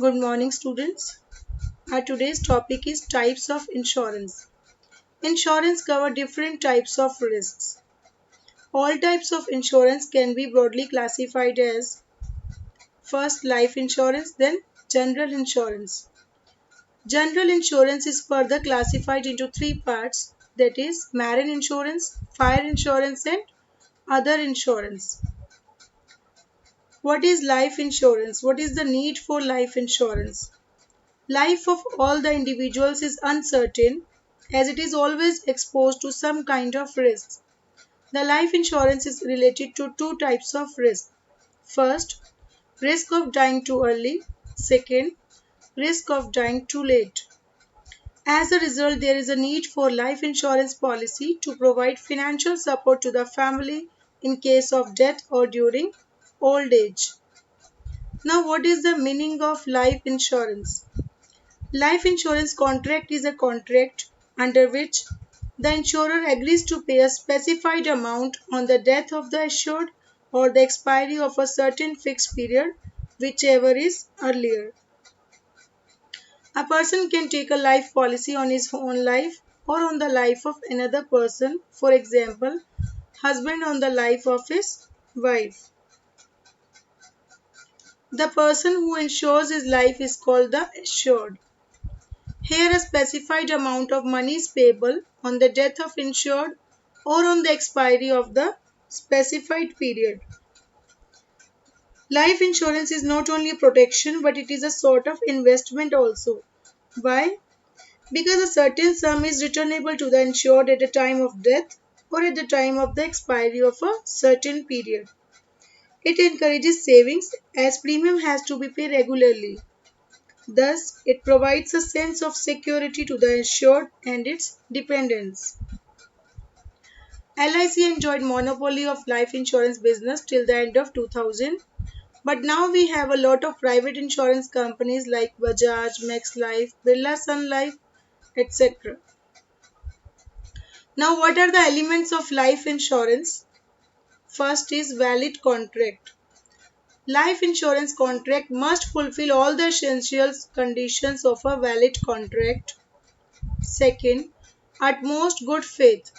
Good morning, students. Our today's topic is types of insurance. Insurance cover different types of risks. All types of insurance can be broadly classified as first life insurance, then general insurance. General insurance is further classified into three parts, that is marine insurance, fire insurance and other insurance. What is life insurance? What is the need for life insurance? Life of all the individuals is uncertain as it is always exposed to some kind of risk. The life insurance is related to two types of risk. First, risk of dying too early. Second, risk of dying too late. As a result, there is a need for life insurance policy to provide financial support to the family in case of death or during old age. Now, what is the meaning of life insurance? Life insurance contract is a contract under which the insurer agrees to pay a specified amount on the death of the assured or the expiry of a certain fixed period, whichever is earlier. A person can take a life policy on his own life or on the life of another person, for example, husband on the life of his wife. The person who insures his life is called the assured. Here a specified amount of money is payable on the death of insured or on the expiry of the specified period. Life insurance is not only a protection but it is a sort of investment also. Why? Because a certain sum is returnable to the insured at the time of death or at the time of the expiry of a certain period. It encourages savings as premium has to be paid regularly. Thus, it provides a sense of security to the insured and its dependents. LIC enjoyed monopoly of life insurance business till the end of 2000, but now we have a lot of private insurance companies like Bajaj, Max Life, Birla Sun Life, etc. Now, what are the elements of life insurance? First is valid contract. Life insurance contract must fulfill all the essential conditions of a valid contract. Second, utmost good faith.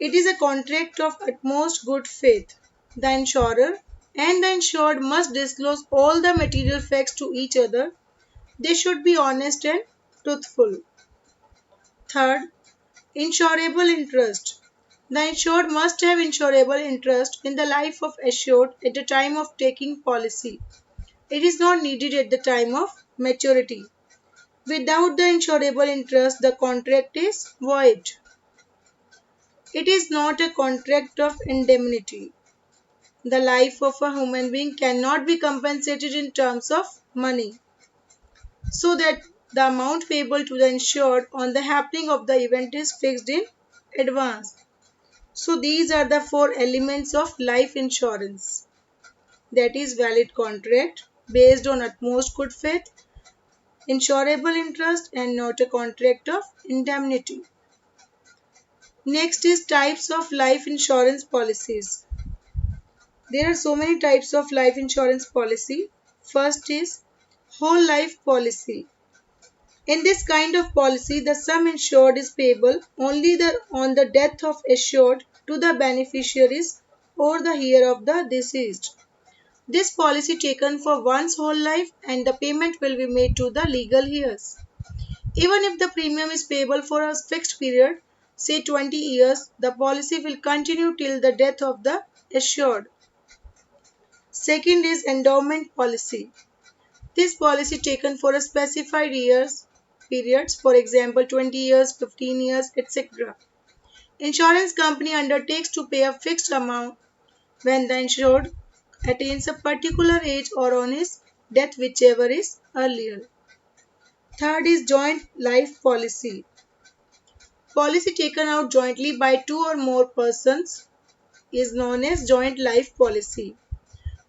It is a contract of utmost good faith. The insurer and the insured must disclose all the material facts to each other. They should be honest and truthful. Third, insurable interest. The insured must have insurable interest in the life of assured at the time of taking policy. It is not needed at the time of maturity. Without the insurable interest, the contract is void. It is not a contract of indemnity. The life of a human being cannot be compensated in terms of money, so that the amount payable to the insured on the happening of the event is fixed in advance. So these are the four elements of life insurance. That is valid contract based on utmost good faith, insurable interest and not a contract of indemnity. Next is types of life insurance policies. There are so many types of life insurance policy. First is whole life policy. In this kind of policy, the sum insured is payable only on the death of assured to the beneficiaries or the heir of the deceased. This policy taken for one's whole life and the payment will be made to the legal heirs. Even if the premium is payable for a fixed period, say 20 years, the policy will continue till the death of the assured. Second is endowment policy. This policy taken for a specified years periods, for example 20 years, 15 years, etc. Insurance company undertakes to pay a fixed amount when the insured attains a particular age or on his death, whichever is earlier. Third is joint life policy. Policy taken out jointly by two or more persons is known as joint life policy.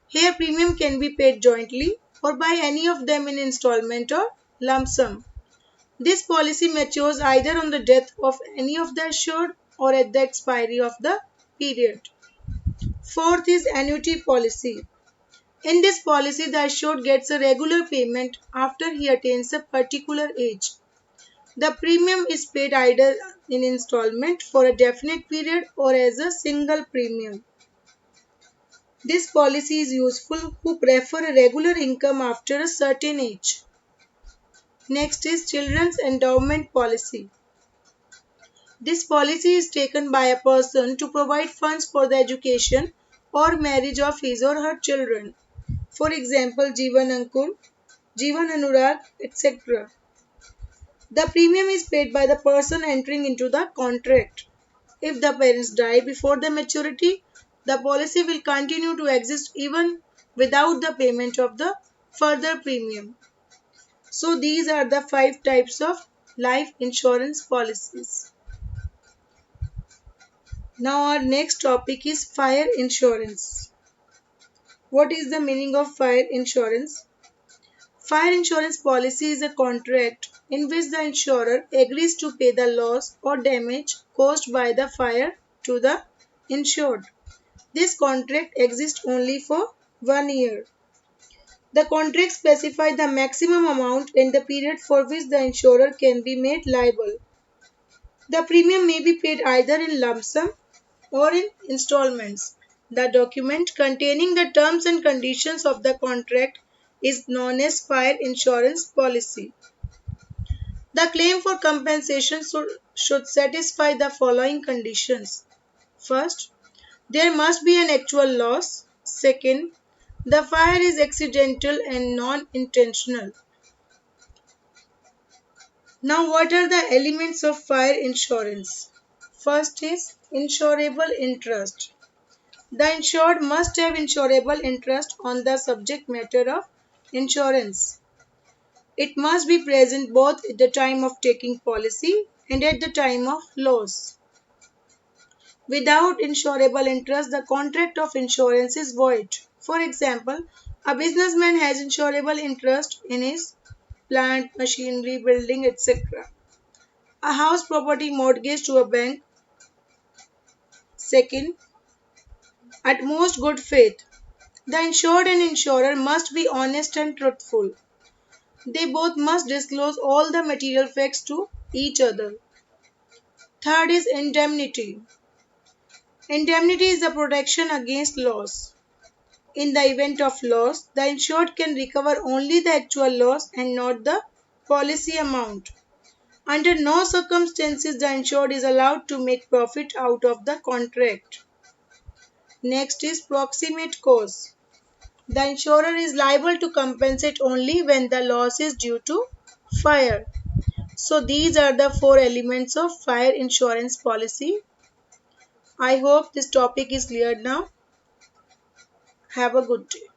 Here premium can be paid jointly or by any of them in installment or lump sum. This policy matures either on the death of any of the assured or at the expiry of the period. Fourth is annuity policy. In this policy, the assured gets a regular payment after he attains a particular age. The premium is paid either in installment for a definite period or as a single premium. This policy is useful who prefer a regular income after a certain age. Next is Children's Endowment Policy. This policy is taken by a person to provide funds for the education or marriage of his or her children. For example, Jeevan Ankur, Jeevan Anurag, etc. The premium is paid by the person entering into the contract. If the parents die before the maturity, the policy will continue to exist even without the payment of the further premium. So these are the 5 types of life insurance policies. Now our next topic is fire insurance. What is the meaning of fire insurance? Fire insurance policy is a contract in which the insurer agrees to pay the loss or damage caused by the fire to the insured. This contract exists only for 1 year. The contract specifies the maximum amount and the period for which the insurer can be made liable. The premium may be paid either in lump sum or in installments. The document containing the terms and conditions of the contract is known as fire insurance policy. The claim for compensation should satisfy the following conditions. First, there must be an actual loss. Second, the fire is accidental and non-intentional. Now, what are the elements of fire insurance? First is insurable interest. The insured must have insurable interest on the subject matter of insurance. It must be present both at the time of taking policy and at the time of loss. Without insurable interest, the contract of insurance is void. For example, a businessman has insurable interest in his plant, machinery, building, etc. A house property mortgage to a bank. Second, at most good faith. The insured and insurer must be honest and truthful. They both must disclose all the material facts to each other. Third is indemnity. Indemnity is the protection against loss. In the event of loss, the insured can recover only the actual loss and not the policy amount. Under no circumstances the insured is allowed to make profit out of the contract. Next is proximate cause. The insurer is liable to compensate only when the loss is due to fire. So these are the 4 elements of fire insurance policy. I hope this topic is clear now. Have a good day.